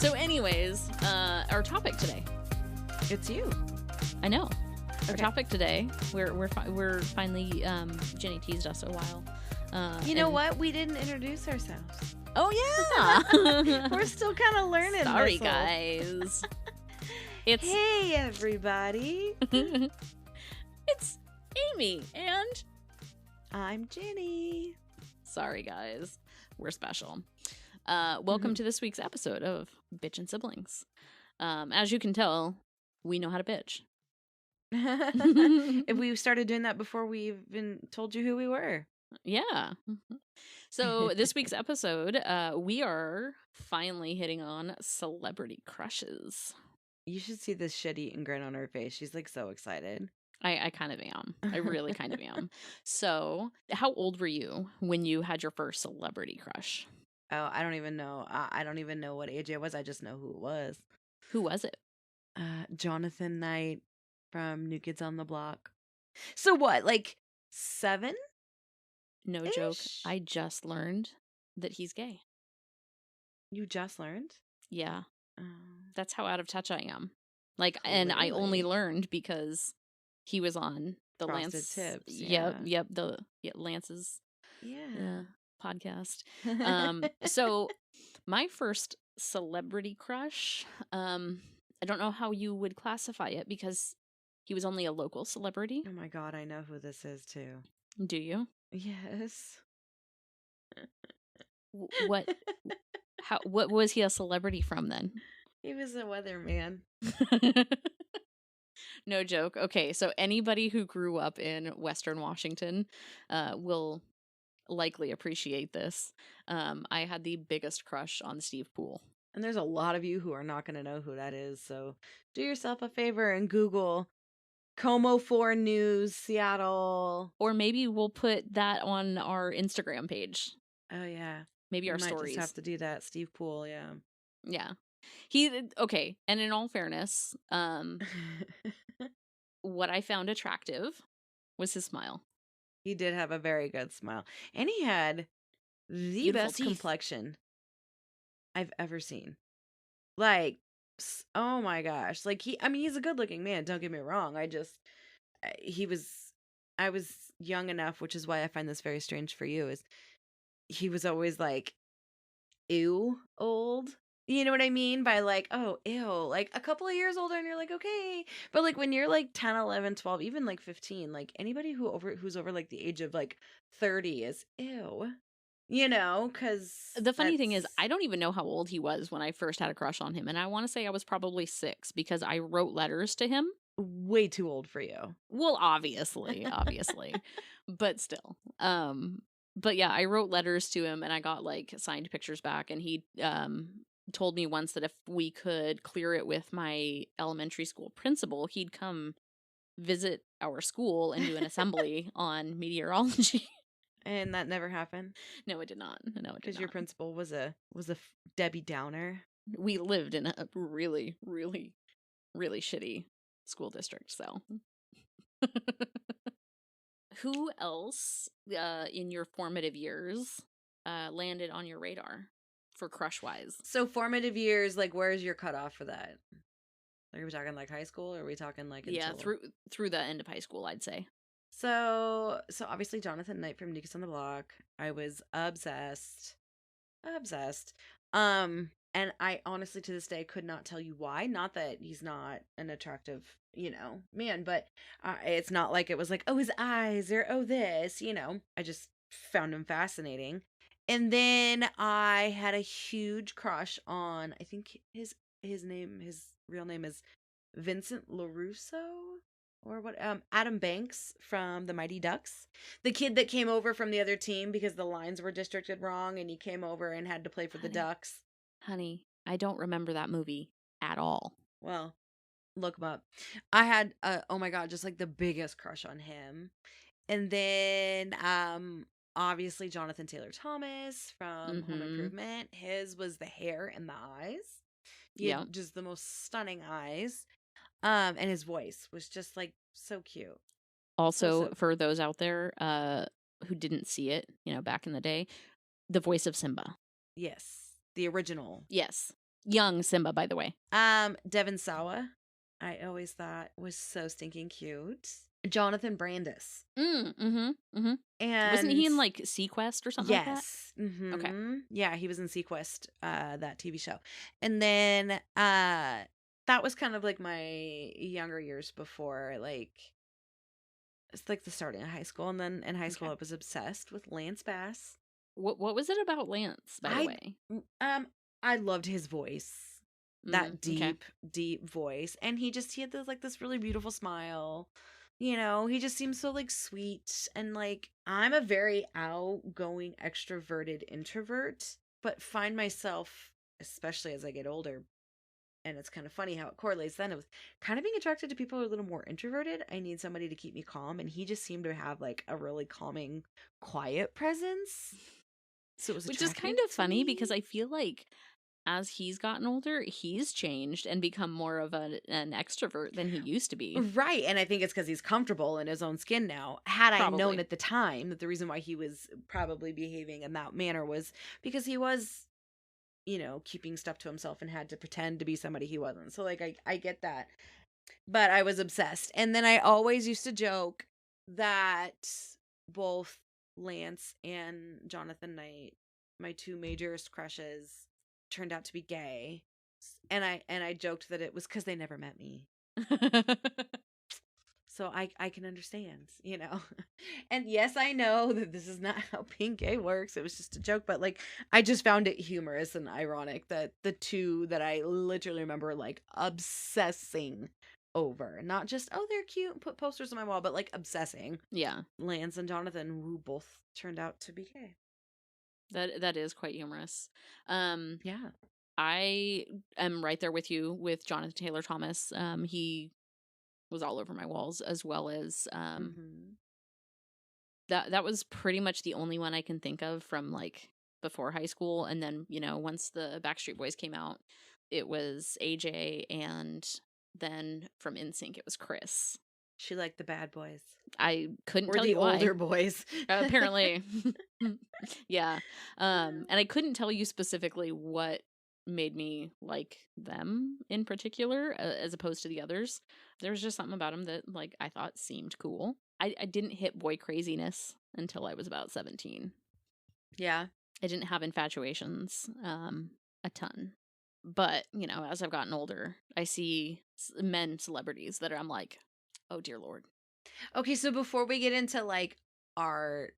So anyways, our topic today. It's you. I know. Our Okay. topic today, we're finally, Jenny teased us a while. You know and- what? We didn't introduce ourselves. Oh, yeah. We're still kind of learning. Sorry, this whole- guys. It's Hey, everybody. it's Amy and I'm Jenny. sorry, guys. We're special. Welcome to this week's episode of Bitch and Siblings. As you can tell, we know how to bitch. If we started doing that before we even told you who we were. Yeah. So this week's episode, we are finally hitting on celebrity crushes. You should see this shit-eating grin on her face. She's like so excited. I kind of am. I really kind of am. So, how old were you when you had your first celebrity crush? Oh, I don't even know. I don't even know what age I was. I just know who it was. Who was it? Jonathan Knight from New Kids on the Block. So what? Like 7? No joke. Ish. I just learned that he's gay. You just learned? Yeah. Oh. That's how out of touch I am. Like, and I only Clearly. learned because he was on the Frosted Lance. Tips, Yep. Lance's Yeah. podcast. So my first celebrity crush, I don't know how you would classify it because he was only a local celebrity. Oh my god, I know who this is too. Do you? Yes. What was he a celebrity from then? He was a weatherman. No joke. Okay, so anybody who grew up in Western Washington will likely appreciate this. I had the biggest crush on Steve Poole. And there's a lot of you who are not going to know who that is. So do yourself a favor and Google Como 4 News, Seattle. Or maybe we'll put that on our Instagram page. Oh, yeah. Maybe You our might stories. just have to do that. Steve Poole, yeah. Yeah. Okay, and in all fairness, what I found attractive was his smile. He did have a very good smile. And he had the Beautiful best teeth. complexion I've ever seen. Like, oh my gosh. Like, he's a good looking man. Don't get me wrong. I was young enough, which is why I find this very strange for you, is he was always like, ew, old. You know what I mean? By like, oh, ew, like a couple of years older and you're like, okay. But like when you're like 10, 11, 12, even like 15, like anybody who's over like the age of like 30 is ew. You know, because The funny thing is, I don't even know how old he was when I first had a crush on him. And I want to say I was probably 6 because I wrote letters to him. way too old for you. Well, obviously, but still. But yeah, I wrote letters to him and I got like signed pictures back. And he told me once that if we could clear it with my elementary school principal, he'd come visit our school and do an assembly on meteorology. And that never happened No, it did not. No, it did because your not. principal was a Debbie Downer. We lived in a really, really, really shitty school district. So, who else in your formative years landed on your radar for crush wise? So formative years, like where's your cutoff for that? Are we talking like high school or are we talking like Yeah, until... through the end of high school, I'd say. So obviously Jonathan Knight from New Kids on the Block. I was obsessed. And I honestly to this day could not tell you why. Not that he's not an attractive, man, but it's not like it was like, oh, his eyes or oh this, I just found him fascinating. And then I had a huge crush on, I think his real name is Vincent LaRusso. Or what? Adam Banks from the Mighty Ducks. The kid that came over from the other team because the lines were districted wrong and he came over and had to play for the Ducks. Honey, I don't remember that movie at all. Well, look him up. I had, oh my God, just like the biggest crush on him. And then, obviously Jonathan Taylor Thomas from Home Improvement. His was the hair and the eyes. Yeah. Just the most stunning eyes. And his voice was just like so cute. Also, So- for those out there who didn't see it, back in the day, the voice of Simba. Yes, the original. Yes. Young Simba, by the way. Devon Sawa, I always thought was so stinking cute. Jonathan Brandis. Mm-hmm. Wasn't And he in like Sequest or something like that? yes. Okay. Yeah, he was in Sequest, that TV show. And then that was kind of like my younger years before, like it's like the starting of high school. And then in high school Okay. I was obsessed with Lance Bass. What was it about Lance, by the I way? I loved his voice. That Okay. deep voice. And he had this really beautiful smile. You know, he just seems so like sweet, and like I'm a very outgoing extroverted introvert, but find myself, especially as I get older, and it's kind of funny how it correlates then, it was kind of being attracted to people who are a little more introverted. I need somebody to keep me calm, and he just seemed to have like a really calming, quiet presence. So it was Which is kind attractive of to funny because me. I feel like as he's gotten older, he's changed and become more of an extrovert than he used to be. Right, and I think it's because he's comfortable in his own skin now. Had I known Probably. at the time that the reason why he was probably behaving in that manner was because he was, keeping stuff to himself and had to pretend to be somebody he wasn't. So like I get that. But I was obsessed. And then I always used to joke that both Lance and Jonathan Knight, my two majorest crushes, turned out to be gay. And I joked that it was because they never met me. So I can understand. And yes, I know that this is not how being gay works. It was just a joke, but like I just found it humorous and ironic that the two that I literally remember like obsessing over, not just oh they're cute and put posters on my wall, but like obsessing, Yeah. Lance and Jonathan, who both turned out to be gay. That is quite humorous. Um Yeah. I am right there with you with Jonathan Taylor Thomas. He was all over my walls, as well as Mm-hmm. that was pretty much the only one I can think of from like before high school. And then, once the Backstreet Boys came out, it was AJ, and then from NSYNC it was Chris. She liked the bad boys. I couldn't Or tell the you why. older boys. Apparently. Yeah. And I couldn't tell you specifically what made me like them in particular, as opposed to the others. There was just something about them that like I thought seemed cool. I didn't hit boy craziness until I was about 17. Yeah. I didn't have infatuations a ton. But, as I've gotten older, I see men celebrities that I'm like, "Oh dear lord." Okay, so before we get into like our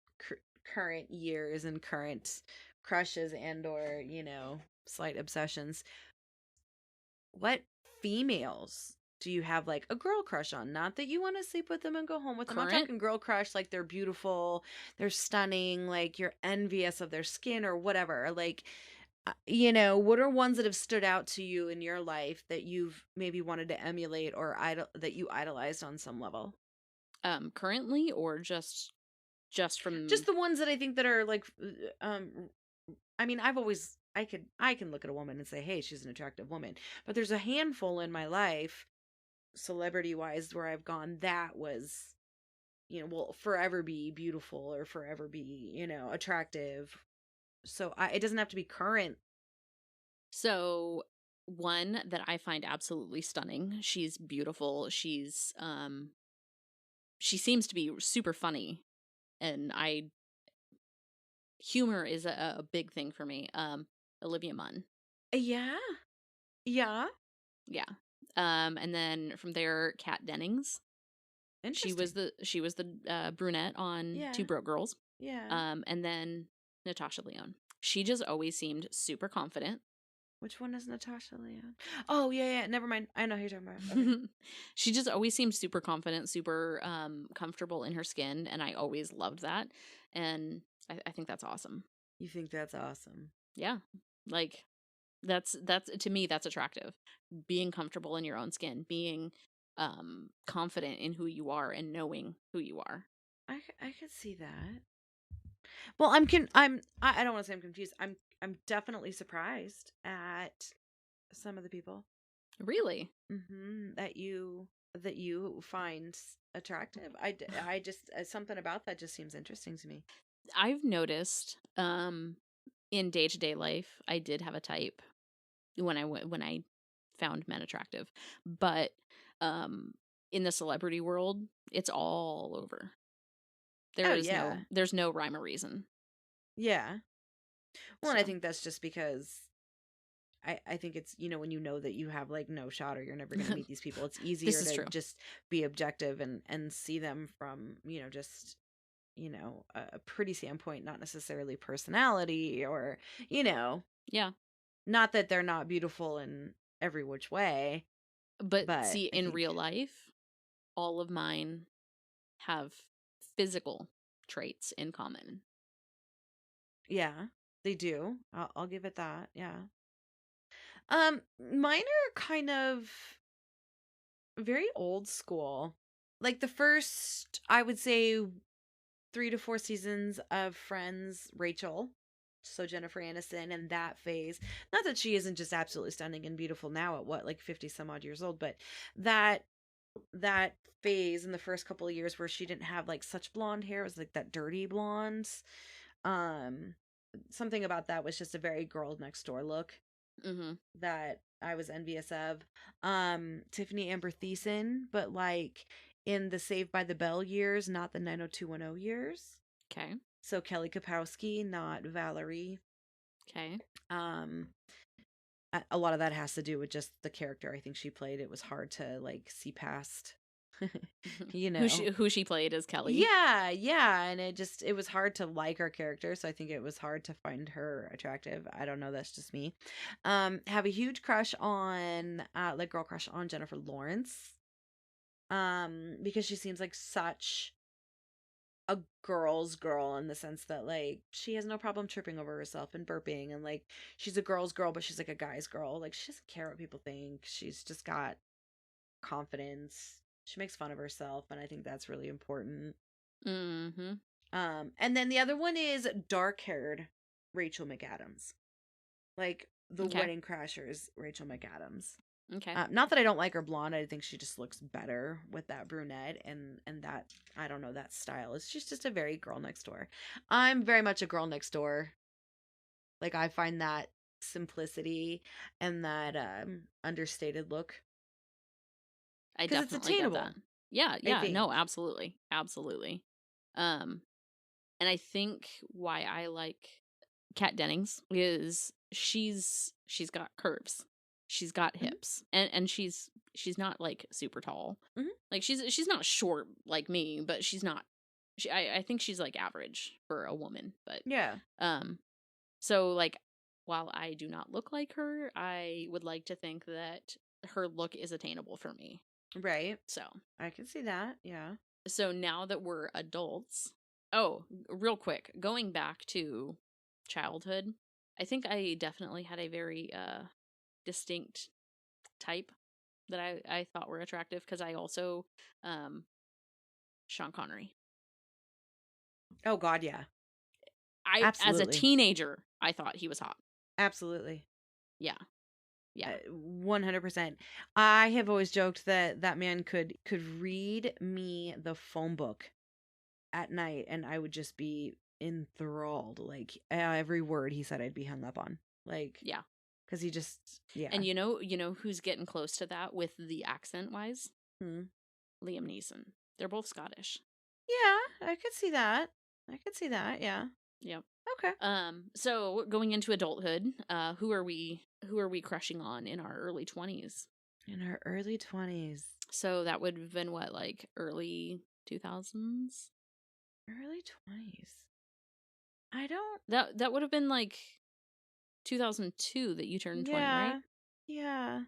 current years and current crushes and or, slight obsessions, what females do you have like a girl crush on? Not that you want to sleep with them and go home with them. I'm Current. talking girl crush like they're beautiful, they're stunning, like you're envious of their skin or whatever. Like what are ones that have stood out to you in your life that you've maybe wanted to emulate or that you idolized on some level? Currently, or just Just from. the ones that I think that are like I mean, I can look at a woman and say, "Hey, she's an attractive woman." But there's a handful in my life, celebrity-wise, where I've gone that was, will forever be beautiful or forever be, attractive. So it doesn't have to be current. So, one that I find absolutely stunning. She's beautiful. She seems to be super funny, and I humor is a big thing for me. Olivia Munn. Yeah. Yeah. Yeah. And then from there, Kat Dennings. Interesting. She was the brunette on Yeah. Two Broke Girls. Yeah. And then Natasha Lyonne. She just always seemed super confident. Which one is Natasha Lyonne? Oh, yeah, yeah. Never mind. I know who you're talking about. Okay. She just always seemed super confident, super comfortable in her skin, and I always loved that. And I think that's awesome. You think that's awesome? Yeah, like that's to me that's attractive. Being comfortable in your own skin, being confident in who you are, and knowing who you are. I could see that. Well, I don't want to say I'm confused. I'm definitely surprised at some of the people that you find attractive. I just something about that just seems interesting to me. I've noticed in day-to-day life, I did have a type. when I found men attractive. But um in the celebrity world, it's all over. Oh yeah. There's no rhyme or reason. Yeah. Well, and I So think that's just because I think it's, when you know that you have like no shot or you're never going to meet these people, it's this easier is to true. just be objective and see them from, just, a pretty standpoint, not necessarily personality or, you know, Yeah. not that they're not beautiful in every which way, But but see, I in think, real life, all of mine have physical traits in common. yeah, they do. I'll give it that. Yeah. Mine are kind of very old school. Like the first, I would say 3 to 4 seasons of Friends, Rachel. So Jennifer Aniston and that phase. Not that she isn't just absolutely stunning and beautiful now at what, like 50 some odd years old, but that that phase in the first couple of years where she didn't have like such blonde hair, it was like that dirty blonde. Um Something about that was just a very girl next door look Mhm. that I was envious of. Tiffany Amber Thiessen, but like in the Saved by the Bell years, not the 90210 years. Okay. So Kelly Kapowski, not Valerie. Okay. Um, a lot of that has to do with just the character I think she played. It was hard to like see past, you know. Who she played as Kelly. Yeah, yeah, and it was hard to like her character, so I think it was hard to find her attractive. I don't know, that's just me. Have a huge crush on like girl crush on Jennifer Lawrence. Because she seems like such a girl's girl in the sense that like she has no problem tripping over herself and burping and like she's a girl's girl but she's like a guy's girl. Like she doesn't care what people think. She's just got confidence. She makes fun of herself and I think that's really important. Mhm. And then the other one is dark-haired Rachel McAdams. Like the Okay. Wedding Crashers Rachel McAdams. Okay. Not that I don't like her blonde. I think she just looks better with that brunette and that I don't know that style. She's just a very girl next door. I'm very much a girl next door. Like I find that simplicity and that understated look I because it's definitely get that. attainable. Yeah, I yeah, think. no, absolutely. Absolutely. Um and I think why I like Kat Dennings is she's got curves. She's got Hmm. hips. And she's not like super tall. Hmm. Like she's not short like me, but she's not I think she's like average for a woman, but Yeah. um so like while I do not look like her, I would like to think that her look is attainable for me. Right. So I can see that. Yeah. so now that we're adults, oh, real quick, going back to childhood, I think I definitely had a very distinct type that I thought were attractive because I also um Sean Connery. Oh God, yeah. I as a Absolutely. teenager, I thought he was hot. Absolutely. Yeah. Yeah. 100%. I have always joked that that man could read me the phone book at night and I would just be enthralled. Like every word he said I'd be hung up on. Like Yeah. cuz he just yeah. And you know who's getting close to that with the accent wise? Hmm. Liam Neeson. They're both Scottish. Yeah, I could see that. I could see that. Yeah. Yep. Okay. So going into adulthood, who are we crushing on in our early 20s? In our early 20s. So that would have been what, like early 2000s? Early 20s. I don't That would have been like 2002 that you turned 20, right? yeah. Yeah.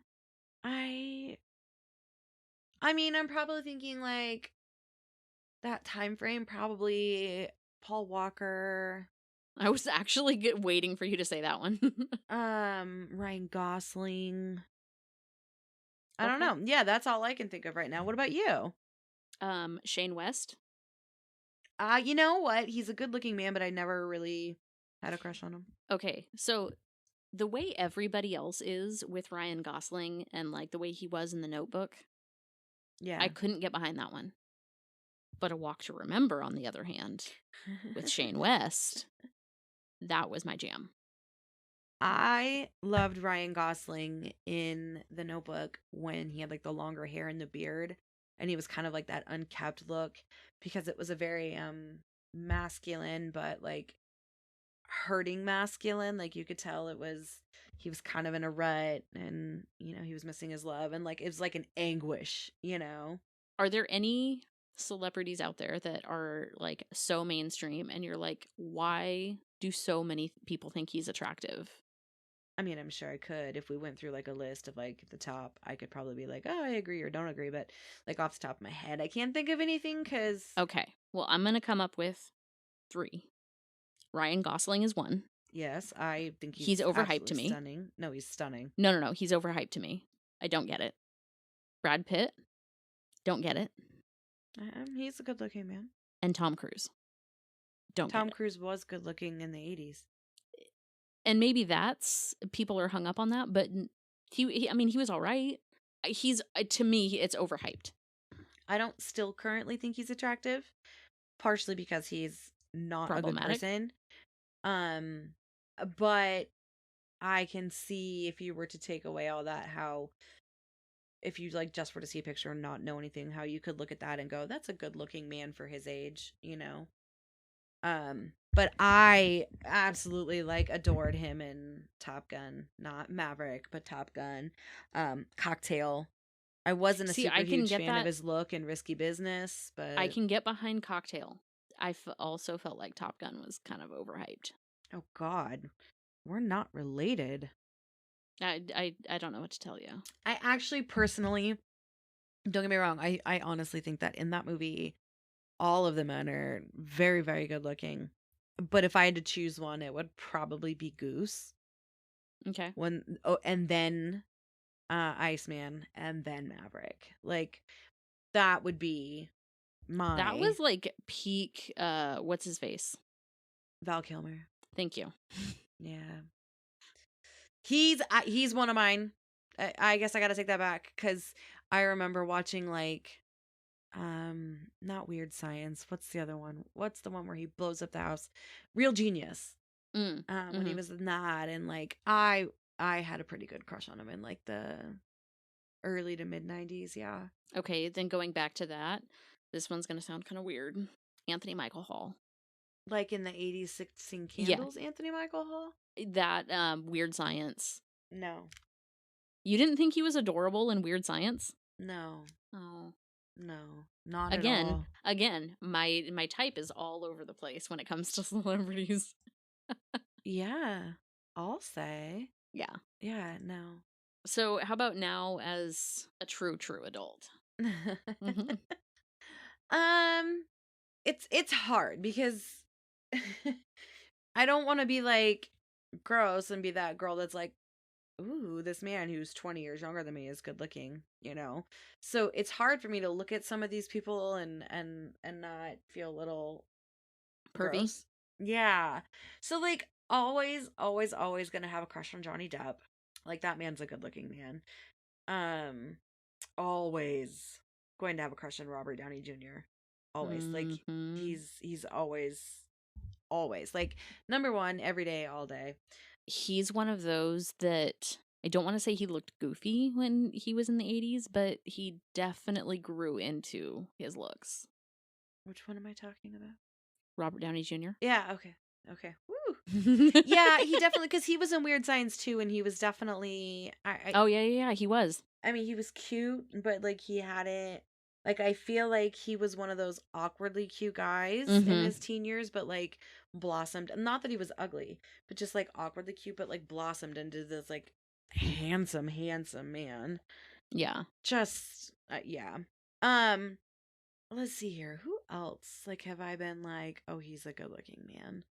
I I mean, I'm probably thinking like that time frame probably Paul Walker, I was actually waiting for you to say that one. Ryan Gosling. I don't Okay. know. Yeah, that's all I can think of right now. What about you? Shane West. You know what? He's a good-looking man, but I never really had a crush on him. Okay. So the way everybody else is with Ryan Gosling and like the way he was in The Notebook, Yeah. I couldn't get behind that one. But A Walk to Remember, on the other hand, with Shane West, that was my jam. I loved Ryan Gosling in The Notebook when he had like the longer hair and the beard, and he was kind of like that unkept look, because it was a very masculine but like hurting masculine. Like you could tell it was, he was kind of in a rut, and he was missing his love, and like it was like an anguish. Are there any celebrities out there that are like so mainstream and you're like, why do so many people think he's attractive? I mean, I'm sure I could, if we went through like a list of like the top, I could probably be like, oh, I agree or don't agree, but like off the top of my head, I can't think of anything because Okay. Well, I'm going to come up with 3. Ryan Gosling is one. yes, I think He's he's overhyped to absolutely me. stunning. No, he's stunning. No. He's overhyped to me. I don't get it. Brad Pitt, don't get it. He's a good looking man. And Tom Cruise, don't get Tom it. Cruise was good looking in the 80s. And maybe that's, people are hung up on that, but I mean, he was all right. He's, to me, it's overhyped. I don't still currently think he's attractive, partially because he's not a good Problematic. person. But I can see, if you were to take away all that, how if you like just were to see a picture and not know anything, how you could look at that and go, that's a good looking man for his age. But I absolutely like adored him in Top Gun, not Maverick, but Top Gun. Cocktail. I wasn't a See, super I can huge get fan of that. his look in Risky Business, I but can get behind Cocktail. Also felt like Top Gun was kind of overhyped. oh God, we're not related. I don't know what to tell you. I actually personally, don't get me wrong, I honestly think that in that movie, all of the men are very, very good looking. But if I had to choose one, it would probably be Goose. Okay. And then Iceman, and then Maverick. Like that would be That my was like peak, what's his face? Val Kilmer. Thank you. Yeah. He's one of mine. I guess I got to take that back, cuz I remember watching like not Weird Science. What's the other one? What's the one where he blows up the house? Real Genius. When he was in that, and like I had a pretty good crush on him in like the early to mid 90s, yeah. Okay, then going back to that, this one's going to sound kind of weird. Anthony Michael Hall. Like in the 80s, 16 Yeah. Candles, Anthony Michael Hall? That Weird Science. No. You didn't think he was adorable in Weird Science? No. Oh. No. Not at all. Again, my type is all over the place when it comes to celebrities. Yeah. I'll say. Yeah. Yeah, no. So, how about now as a true adult? Mhm. It's hard because I don't want to be like gross and be that girl that's like, ooh, this man who's 20 years younger than me is good looking. So it's hard for me to look at some of these people and not feel a little Pervy. gross. Yeah. So like always gonna have a crush on Johnny Depp. Like that man's a good looking man. Always going to have a crush on Robert Downey Jr. Always. Like Mhm. he's always like number one every day, all day. He's one of those that I don't want to say he looked goofy when he was in the 80s, but he definitely grew into his looks. Which one am I talking about? Robert Downey Jr. Yeah, okay. Okay. Woo. Yeah, he definitely, because he was in Weird Science too, and he was definitely Oh yeah, he was. I mean, he was cute, but like he had it. Like I feel like he was one of those awkwardly cute guys in his teen years, but like blossomed. Not that he was ugly, but just like awkwardly cute, but like blossomed into this like handsome man. Yeah. Just yeah. Um, let's see here. Who else? Like, have I been like, oh, he's a good looking man?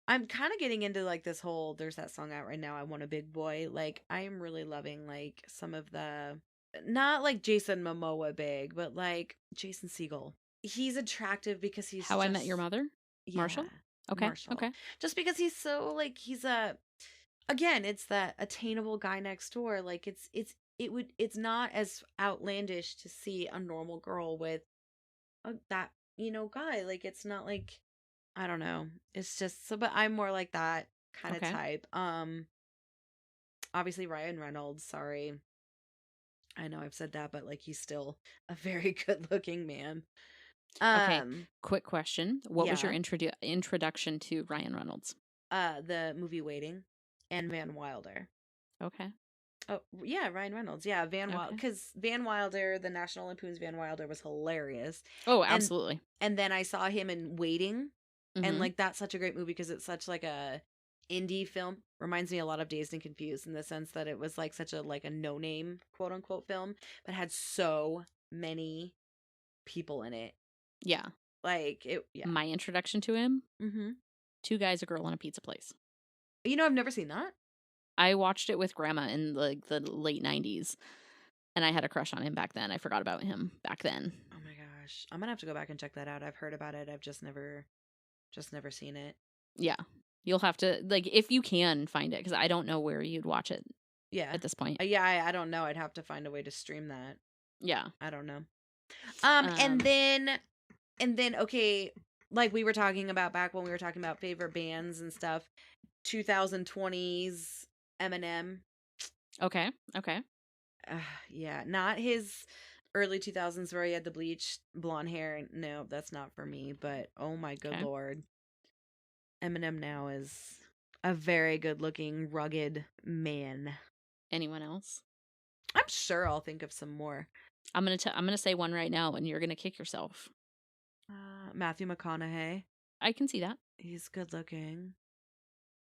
I'm kind of getting into like this whole, there's that song out right now, I Want a Big Boy. Like I am really loving like some of the, not like Jason Momoa big, but like Jason Segel. He's attractive because he's How I Met Your Mother? Yeah, Marshall? Okay. Marshall. Okay. Just because he's so like, he's again, it's that attainable guy next door. Like it's not as outlandish to see a normal girl with that, guy. Like it's not like, I don't know. It's just so, but I'm more like that. kind of Okay. type. Obviously Ryan Reynolds, sorry. I know I've said that, but like he's still a very good looking man. Okay. Um, Quick question. What was your yeah. introduction to Ryan Reynolds? The movie Waiting and Van Wilder. Okay. Oh, yeah, Ryan Reynolds. Yeah, Van Wilder, Okay. cuz Van Wilder, the National Lampoon's Van Wilder was hilarious. Oh, And absolutely. and then I saw him in Waiting, and Mm-hmm. like that's such a great movie because it's such like a indie film. Reminds me a lot of Dazed and Confused in the sense that it was like such a like a no-name quote unquote film, but had so many people in it. Yeah. Like it, yeah. My introduction to him, Mm-hmm. Two Guys, a Girl, and a Pizza Place. You know, I've never seen that. I watched it with grandma in like the late 90s, and I had a crush on him back then. I forgot about him back then. Oh my gosh, I'm gonna have to go back and check that out. I've heard about it. I've just never seen it. Yeah. You'll have to, like, if you can find it, because I don't know where you'd watch it Yeah, at this point. yeah. I don't know. I'd have to find a way to stream that. Yeah. I don't know. Um, And then okay, like we were talking about back when we were talking about favorite bands and stuff. 2020s Eminem. okay. Okay. Yeah, not his early 2000s where he had the bleached blonde hair. No, that's not for me. But oh my good Okay. lord, Eminem now is a very good looking, rugged man. Anyone else? I'm sure I'll think of some more. I'm gonna say one right now, and you're gonna kick yourself. Matthew McConaughey. I can see that. He's good looking.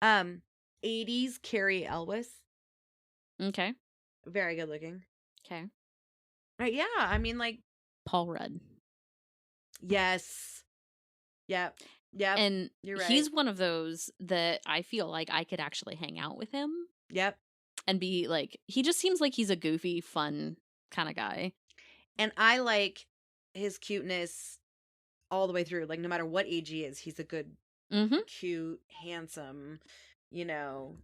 80s Carrie Elwes. Okay. Very good looking. Okay. Right, yeah. I mean, like, Paul Rudd. yes. Yep. Yep. And You're right. he's one of those that I feel like I could actually hang out with him Yep. and be like, he just seems like he's a goofy, fun kind of guy. And I like his cuteness all the way through. Like, no matter what age he is, he's a good, Mm-hmm. cute, handsome, you know,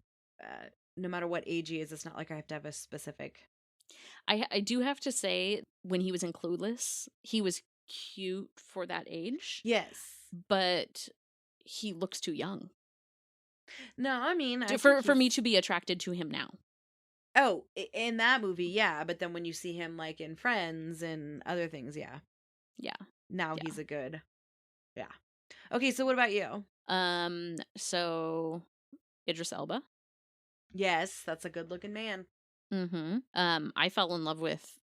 no matter what age he is, it's not like I have to have a specific. I do have to say, when he was in Clueless, he was cute for that age, Yes. but he looks too young No, I mean, I for think me he's- to be attracted to him now. Oh, in that movie, yeah. But then when you see him like in Friends and other things, yeah. Yeah. Now Yeah. he's a good. Yeah. Okay, so what about you? So Idris Elba. Yes, that's a good looking man. Mm-hmm. I fell in love with,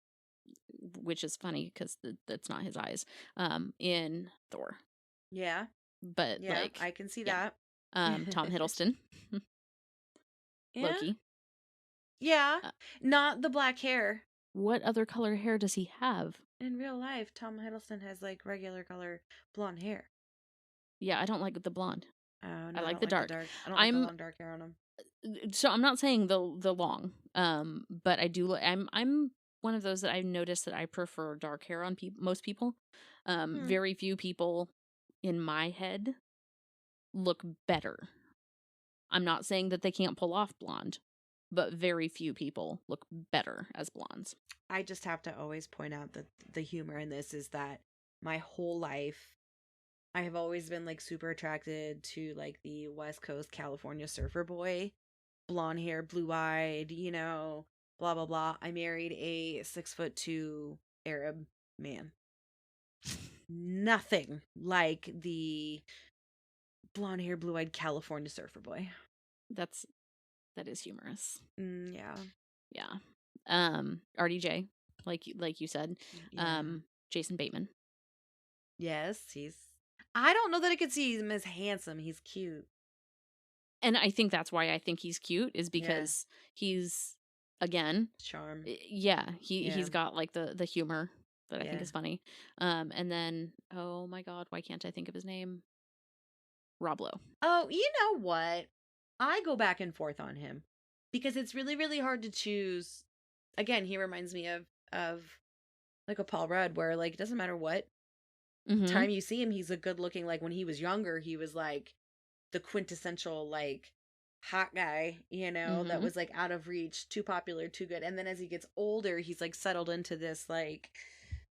which is funny because that's not his eyes. In Thor, Yeah. but Yeah, like, I can see yeah. that. Tom Hiddleston, Yeah. Loki. Yeah. Uh, Not the black hair. What other color hair does he have? In real life, Tom Hiddleston has like regular color blonde hair. Yeah, I don't like the blonde. Oh, no, I like don't the dark. I don't like the I'm long dark hair on him. so I'm not saying the long. But I do. I'm one of those that I've noticed that I prefer dark hair on most people. Very few people in my head look better. I'm not saying that they can't pull off blonde, but very few people look better as blondes. I just have to always point out that the humor in this is that my whole life I have always been like super attracted to like the West Coast California surfer boy, blonde hair, blue eyed, you know, blah blah blah. I married a 6'2" Arab man. Nothing like the blonde hair, blue eyed California surfer boy. That is humorous. Yeah. Yeah. RDJ, like you said. Yeah. Jason Bateman. Yes, I don't know that I could see him as handsome. He's cute. And I think that's why I think he's cute, is because he's, again, Charm. yeah, he's Yeah. got like the humor that I think Yeah. is funny. And then, oh my God, why can't I think of his name? Rob Lowe. Oh, you know what? I go back and forth on him because it's really, really hard to choose. Again, he reminds me of like a Paul Rudd, where like it doesn't matter what Mhm. time you see him, he's a good looking. Like when he was younger, he was like the quintessential like hot guy, you know, that Mhm. was like out of reach, too popular, too good. And then as he gets older, he's like settled into this like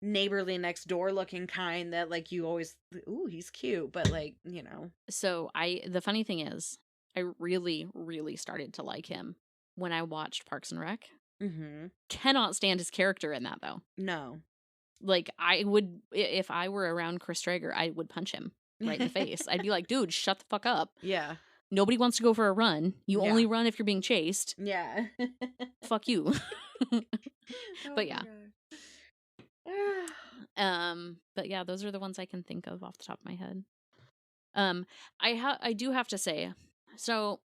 neighborly next door looking kind that like you always, ooh, he's cute, but like, you know. So the funny thing is, I really, really started to like him when I watched Parks and Rec. Mm-hmm. Cannot stand his character in that, though. No. Like, I would, if I were around Chris Traeger, I would punch him right in the face. I'd be like, dude, shut the fuck up. Yeah. Nobody wants to go for a run. You Yeah. only run if you're being chased. Yeah. Fuck you. Oh But my yeah. gosh. But yeah, those are the ones I can think of off the top of my head. I do have to say, so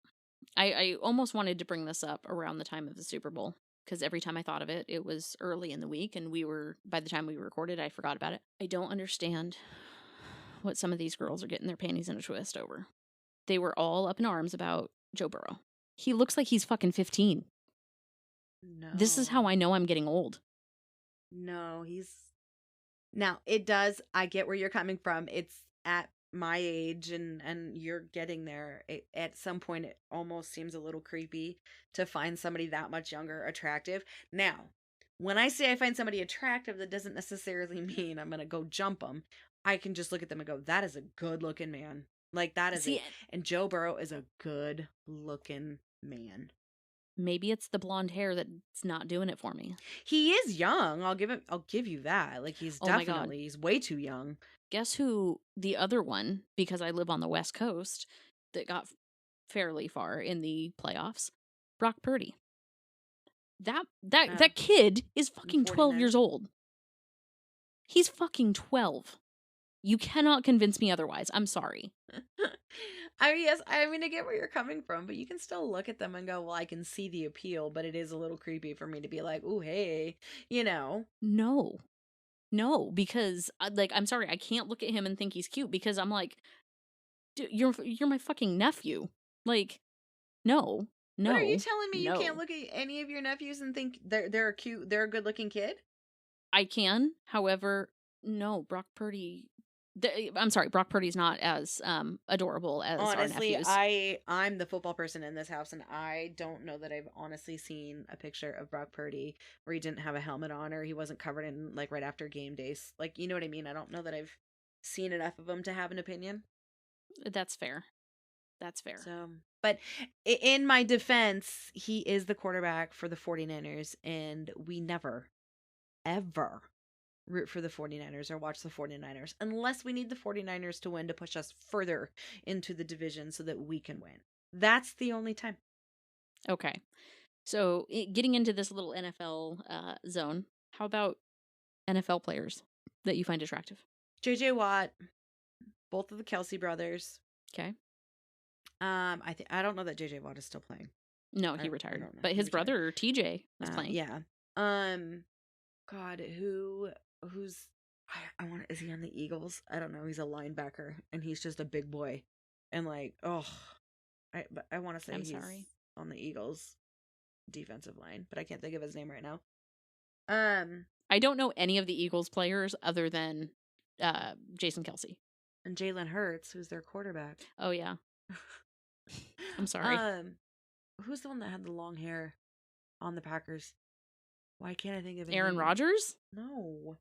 I almost wanted to bring this up around the time of the Super Bowl, because every time I thought of it, it was early in the week, and by the time we recorded, I forgot about it. I don't understand what some of these girls are getting their panties in a twist over. They were all up in arms about Joe Burrow. He looks like he's fucking 15. No. This is how I know I'm getting old. No, now it does. I get where you're coming from. It's at my age and you're getting there. At some point it almost seems a little creepy to find somebody that much younger attractive. Now, when I say I find somebody attractive, that doesn't necessarily mean I'm going to go jump them. I can just look at them and go, that is a good looking man. Like that is it. And Joe Burrow is a good looking man. Maybe it's the blonde hair that's not doing it for me. He is young. I'll give you that. Like he's he's way too young. Guess who the other one, because I live on the West Coast, that got fairly far in the playoffs? Brock Purdy. That kid is fucking 12 years old. He's fucking 12. You cannot convince me otherwise. I'm sorry. I mean, yes, I mean, I get where you're coming from, but you can still look at them and go, well, I can see the appeal, but it is a little creepy for me to be like, ooh, hey, you know. No, because, like, I'm sorry, I can't look at him and think he's cute, because I'm like, dude, you're my fucking nephew. Like, no. But are you telling me you can't look at any of your nephews and think they're a cute, they're a good-looking kid? I can, however, no, Brock Purdy... I'm sorry, Brock Purdy's not as adorable as honestly, our nephews. I'm the football person in this house, and I don't know that I've honestly seen a picture of Brock Purdy where he didn't have a helmet on or he wasn't covered in, like, right after game days. Like, you know what I mean? I don't know that I've seen enough of him to have an opinion. That's fair. So, but in my defense, he is the quarterback for the 49ers, and we never, ever root for the 49ers or watch the 49ers unless we need the 49ers to win to push us further into the division so that we can win. That's the only time. Okay. So, getting into this little NFL zone, how about NFL players that you find attractive? JJ Watt, both of the Kelsey brothers. Okay. I don't know that JJ Watt is still playing. No, he retired. But his brother TJ was playing. Yeah. God, who's I want, is he on the Eagles? I don't know. He's a linebacker and he's just a big boy. And like, I want to say he's on the Eagles defensive line, but I can't think of his name right now. I don't know any of the Eagles players other than Jason Kelce. And Jalen Hurts, who's their quarterback. Oh yeah. I'm sorry. Who's the one that had the long hair on the Packers? Why can't I think of it? Aaron Rodgers? No.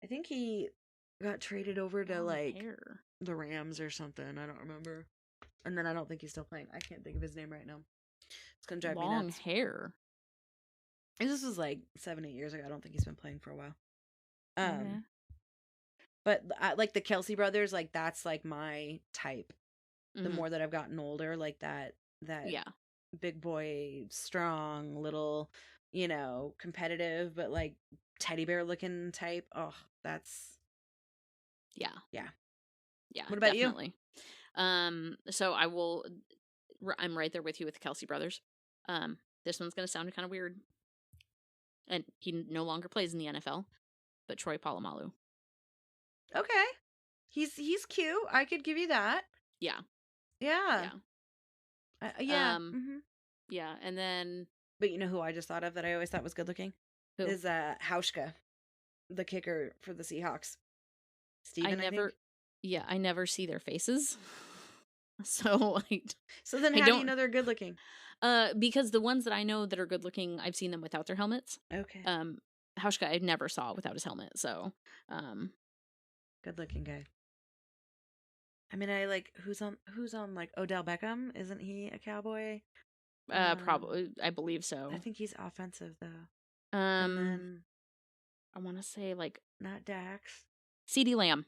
I think he got traded over to the Rams or something. I don't remember. And then I don't think he's still playing. I can't think of his name right now. It's gonna drive me nuts. Long hair. And this was like 7-8 years ago. I don't think he's been playing for a while. But like the Kelce brothers, like that's like my type. The more that I've gotten older, like that big boy, strong, little, competitive, but like teddy bear looking type. Oh, that's yeah. What about definitely. You? So I'm right there with you with the Kelce brothers. This one's gonna sound kind of weird, and he no longer plays in the NFL, but Troy Polamalu. Okay, he's cute. I could give you that. Yeah. Yeah. Yeah, and then... But you know who I just thought of that I always thought was good looking? Who? Is Hauschka, the kicker for the Seahawks. Steven, I think? Yeah, I never see their faces. So then how do you know they're good looking? Because the ones that I know that are good looking, I've seen them without their helmets. Okay. Hauschka I never saw without his helmet, so good looking guy. I mean, I like who's on like Odell Beckham? Isn't he a cowboy? Um, Probably, I believe I so. think he's offensive though. And Um, then I want to say like not Dax. CeeDee Lamb.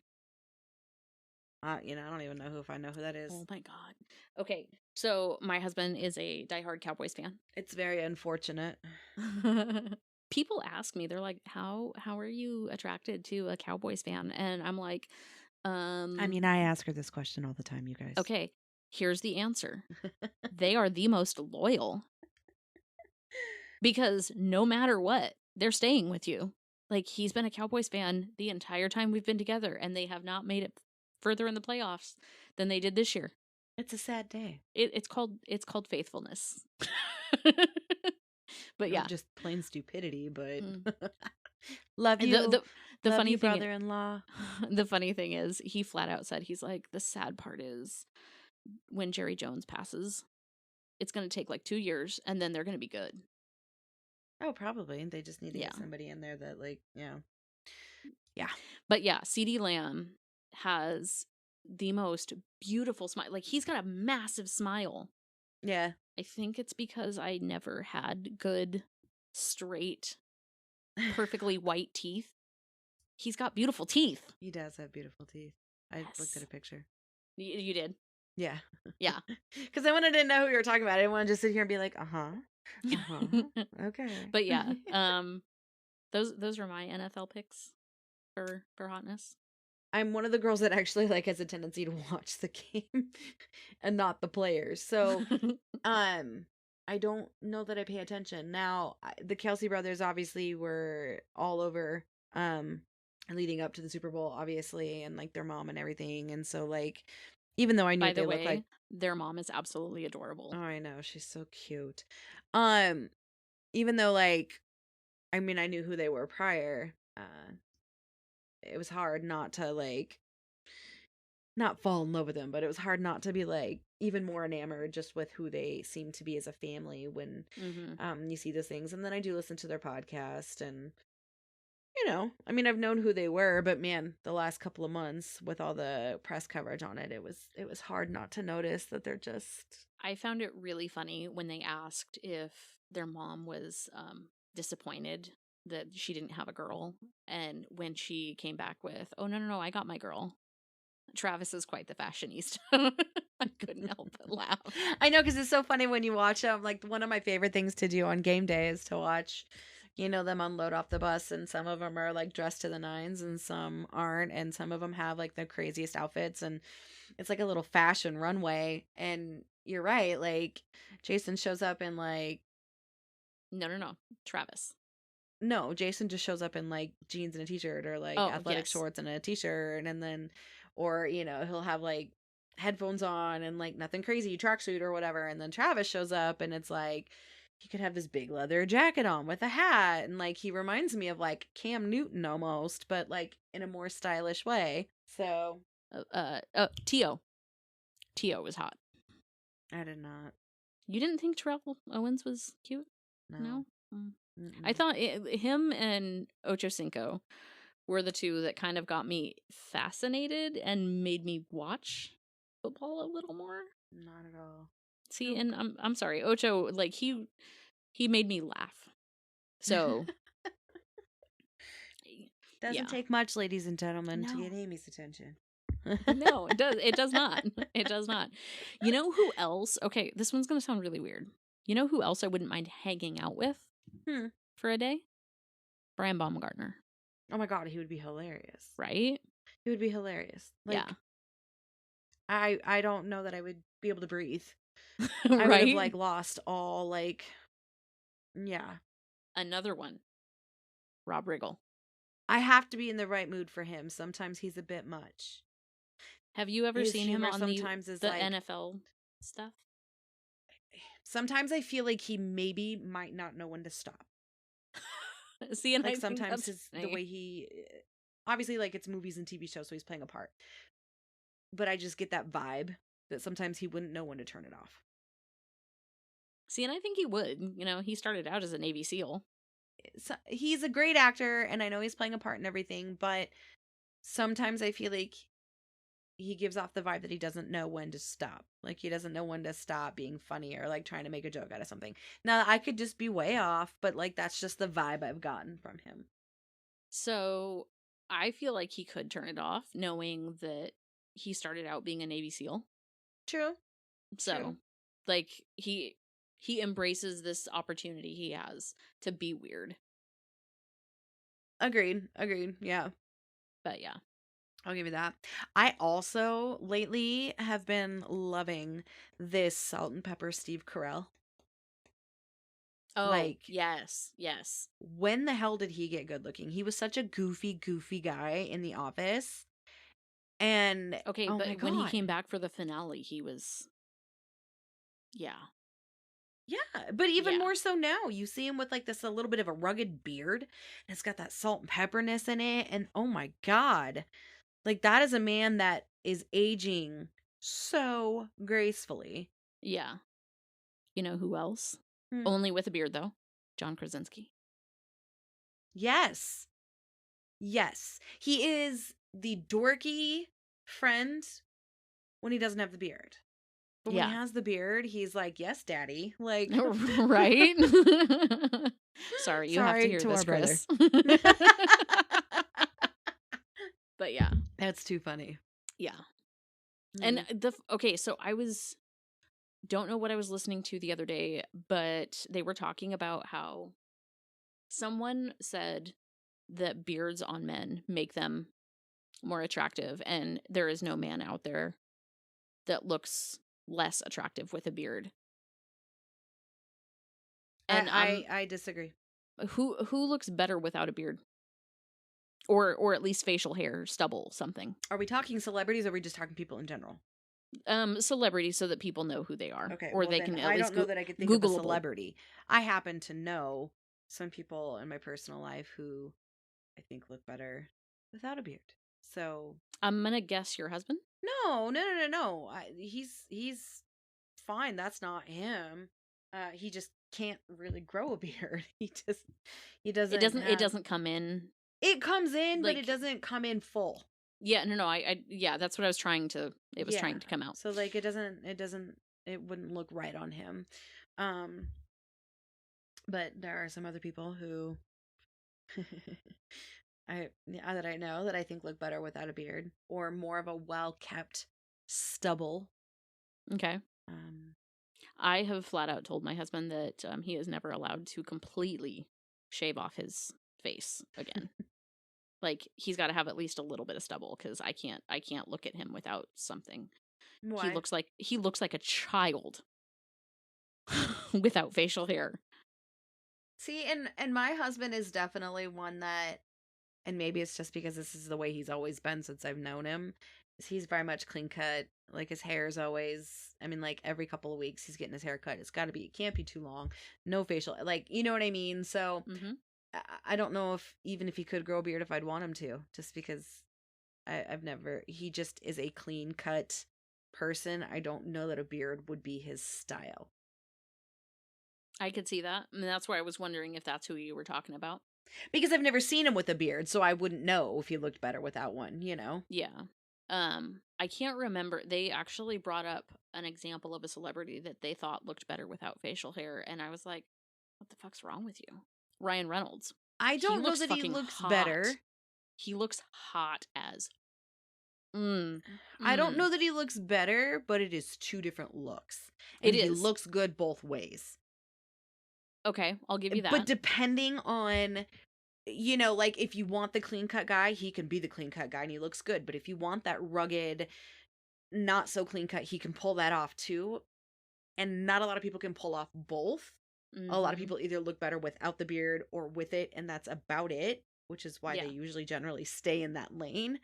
I don't even know if I know who that is. Oh my god. Okay, so my husband is a diehard Cowboys fan. It's very unfortunate. People ask me, they're like, how are you attracted to a Cowboys fan? And I'm like, I mean, I ask her this question all the time, you guys. okay, here's the answer. They are the most loyal. Because no matter what, they're staying with you. Like, he's been a Cowboys fan the entire time we've been together, and they have not made it further in the playoffs than they did this year. It's a sad day. It's called faithfulness. But yeah, Just plain stupidity, but Mm. love you. the love funny you, thing, brother-in-law. the funny thing is, he flat out said, he's like, the sad part is when Jerry Jones passes, it's going to take like 2 years, and then they're going to be good. Oh, probably. They just need to Yeah. get somebody in there that, like, yeah. But yeah, CeeDee Lamb has the most beautiful smile. Like, he's got a massive smile. Yeah. I think it's because I never had good, straight, perfectly white teeth. He's got beautiful teeth. He does have beautiful teeth. I looked Yes. at a picture. You did. Yeah. Yeah. Because I didn't know who you were talking about. I didn't want to just sit here and be like, okay. But yeah, those are my NFL picks for hotness. I'm one of the girls that actually like has a tendency to watch the game and not the players. So, I don't know that I pay attention. Now, the Kelsey brothers obviously were all over leading up to the Super Bowl, obviously, and like their mom and everything. And so, like, even though I knew By what they the looked like, way, their mom is absolutely adorable. oh, I know, she's so cute. Even though like, I mean, I knew who they were prior. It was hard not to like not fall in love with them, but it was hard not to be like even more enamored just with who they seem to be as a family when Mhm. you see those things. And then I do listen to their podcast, and I mean, I've known who they were, but man, the last couple of months with all the press coverage on it, it was hard not to notice that they're just I found it really funny when they asked if their mom was disappointed that she didn't have a girl. And when she came back with, oh, no, I got my girl. Travis is quite the fashionista. I couldn't help but laugh. I know, because it's so funny when you watch them. Like, one of my favorite things to do on game day is to watch, them unload off the bus, and some of them are like dressed to the nines, and some aren't, and some of them have like the craziest outfits, and it's like a little fashion runway. And you're right, like Jason shows up in like No. Travis. no, Jason just shows up in like jeans and a t-shirt, or like Oh, athletic yes. shorts and a t-shirt, and then, or he'll have like headphones on and like nothing crazy, tracksuit or whatever, and then Travis shows up and it's like he could have this big leather jacket on with a hat, and like he reminds me of like Cam Newton almost, but like in a more stylish way. So Tio. Tio was hot. I did not. You didn't think Terrell Owens was cute? No. I thought him and Ocho Cinco were the two that kind of got me fascinated and made me watch football a little more. Not at all. See, and I'm sorry, Ocho, like he made me laugh. So doesn't take much, ladies and gentlemen, to No. get Amy's attention. No, it does. It does not. It does not. You know who else? Okay, this one's gonna sound really weird. You know who else I wouldn't mind hanging out with for a day? Brian Baumgartner. Oh my god, he would be hilarious. Right? He would be hilarious. Like, Yeah. I don't know that I would be able to breathe. I Right? would have like lost all like, yeah. Another one. Rob Riggle. I have to be in the right mood for him. Sometimes he's a bit much. Have you ever His seen him humor on sometimes is the like NFL stuff? Sometimes I feel like he maybe might not know when to stop. See, and Like I think sometimes that's the funny. way he obviously like it's movies and TV shows, so he's playing a part. But I just get that vibe that sometimes he wouldn't know when to turn it off. See, and I think he would. You know, he started out as a Navy SEAL. So, he's a great actor, and I know he's playing a part and everything, but sometimes I feel like he gives off the vibe that he doesn't know when to stop. Like he doesn't know when to stop being funny or like trying to make a joke out of something. Now I could just be way off, but like that's just the vibe I've gotten from him. So I feel like he could turn it off knowing that he started out being a Navy SEAL. True. So True. like he embraces this opportunity he has to be weird. Agreed. Yeah. But yeah. I'll give you that. I also lately have been loving this Salt and Pepper Steve Carell. Oh, Like, yes. Yes. when the hell did he get good looking? He was such a goofy guy in The Office. And Okay, oh my but when he God. came back for the finale, he was yeah. Yeah, but even Yeah. more so now. You see him with like this a little bit of a rugged beard, and it's got that salt and pepperness in it. And oh my God. Like that is a man that is aging so gracefully. Yeah. You know who else? Hmm. Only with a beard though. John Krasinski. Yes. Yes. He is the dorky friend when he doesn't have the beard. But when he Yeah. has the beard, he's like, "Yes, daddy." Like Right? Sorry, you have to sorry hear to this, our brother. Chris. But yeah. That's too funny. Yeah. Mm. And okay, so I don't know what I was listening to the other day, but they were talking about how someone said that beards on men make them more attractive, and there is no man out there that looks less attractive with a beard. And I disagree. who looks better without a beard? Or at least facial hair, stubble, something. Are we talking celebrities or are we just talking people in general? Celebrities, so that people know who they are. Okay, Or well they then can at I least don't know that I could think of a Googleable. celebrity. I happen to know some people in my personal life who I think look better without a beard. So I'm gonna guess your husband. no. He's fine. That's not him. He just can't really grow a beard. He doesn't. It doesn't come in. It comes in, but it like- doesn't come in full. Yeah, no, I yeah, that's what I was trying to. It was trying to come out. So like it wouldn't look right on him. But there are some other people who that I know that I think look better without a beard or more of a well-kept stubble. Okay. Um I have flat out told my husband that he is never allowed to completely shave off his face again. Like he's got to have at least a little bit of stubble because I can't look at him without something. why? He looks like a child without facial hair. See, and my husband is definitely one that, and maybe it's just because this is the way he's always been since I've known him, is he's very much clean cut. Like his hair is always, I mean, like every couple of weeks he's getting his hair cut. It can't be too long. No facial, like, you know what I mean? So Mm-hmm. I don't know if even if he could grow a beard if I'd want him to, just because he just is a clean cut person. I don't know that a beard would be his style. I could see that. And that's why I was wondering if that's who you were talking about. Because I've never seen him with a beard, so I wouldn't know if he looked better without one, you know? Yeah. I can't remember. They actually brought up an example of a celebrity that they thought looked better without facial hair, and I was like, what the fuck's wrong with you? Ryan Reynolds. I don't know looks that he fucking looks hot. better. He looks hot as. I don't know that he looks better, but it is two different looks. It And he is. looks good both ways. Okay, I'll give you that. But depending on, you know, like if you want the clean cut guy, he can be the clean cut guy and he looks good. But if you want that rugged, not so clean cut, he can pull that off too. And not a lot of people can pull off both. A lot of Mhm. people either look better without the beard or with it, and that's about it, which is why Yeah. they usually generally stay in that lane.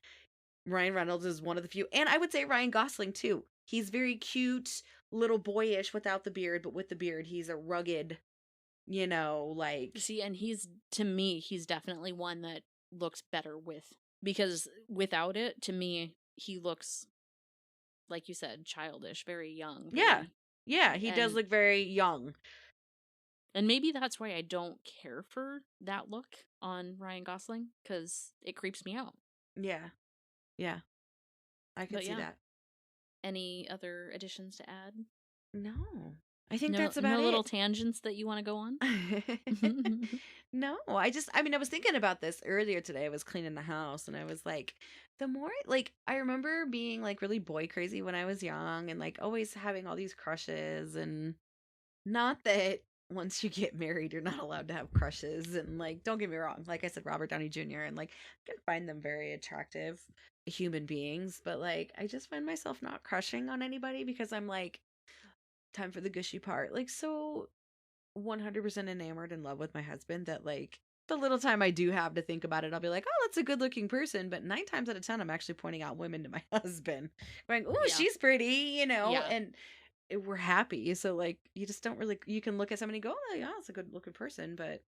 Ryan Reynolds is one of the few, and I would say Ryan Gosling too. He's very cute, little boyish without the beard, but with the beard, he's a rugged, you know, like See, and to me, he's definitely one that looks better with, because without it, to me, he looks, like you said, childish, very young. yeah, he does And- look very young. And maybe that's why I don't care for that look on Ryan Gosling, because it creeps me out. Yeah. I can But see yeah. that. Any other additions to add? No, I think No, that's about no little it. tangents that you want to go on? No, I mean, I was thinking about this earlier today. I was cleaning the house and I was like, the more, like, I remember being like really boy crazy when I was young and like always having all these crushes. And not that once you get married, you're not allowed to have crushes. And like, don't get me wrong, like I said, Robert Downey Jr., and like, I can find them very attractive human beings, but like, I just find myself not crushing on anybody because I'm like, time for the gushy part. Like, so 100% enamored in love with my husband that like the little time I do have to think about it, I'll be like, oh, that's a good looking person. But 9 times out of 10, I'm actually pointing out women to my husband, going, oh, Yeah. she's pretty, you know, Yeah. and we're happy. So like, you just don't really, you can look at somebody and go, oh, yeah, it's a good looking person, but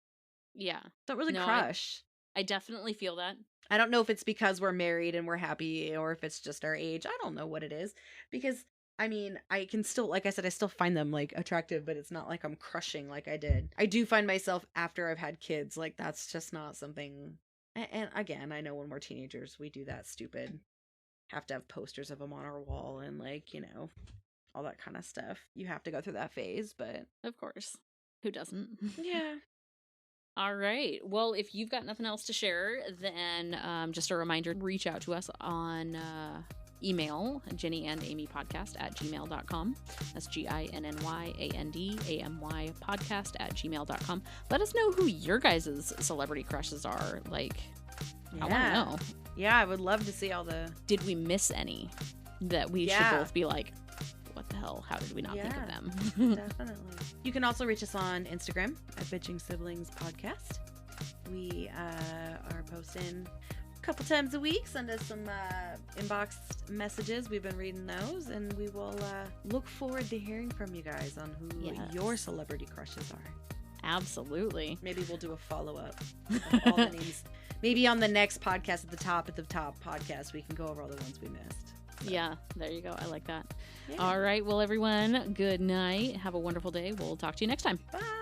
Yeah. don't really No, crush. I definitely feel that. I don't know if it's because we're married and we're happy or if it's just our age. I don't know what it is because I mean, I can still, like I said, I still find them like attractive, but it's not like I'm crushing like I did. I do find myself after I've had kids, like that's just not something. And again, I know when we're teenagers, we do that stupid, have to have posters of them on our wall and like, you know, all that kind of stuff. You have to go through that phase, but Of course. Who doesn't? yeah. All right. Well, if you've got nothing else to share, then just a reminder, reach out to us on email, jennyandamypodcast@gmail.com. That's GINNYANDAMY podcast@gmail.com. Let us know who your guys' celebrity crushes are. Like, I want to know. Yeah, I would love to see all the... Did we miss any that we should both be like, what the hell? How did we not think of them? Definitely. You can also reach us on Instagram at Bitching Siblings Podcast. We are posting a couple times a week. Send us some inbox messages. We've been reading those, and we will look forward to hearing from you guys on who your celebrity crushes are. Absolutely. Maybe we'll do a follow-up of all the names. Maybe on the next podcast at the top podcast, we can go over all the ones we missed. So. Yeah, there you go. I like that. Yeah. All right. Well, everyone, good night. Have a wonderful day. We'll talk to you next time. Bye.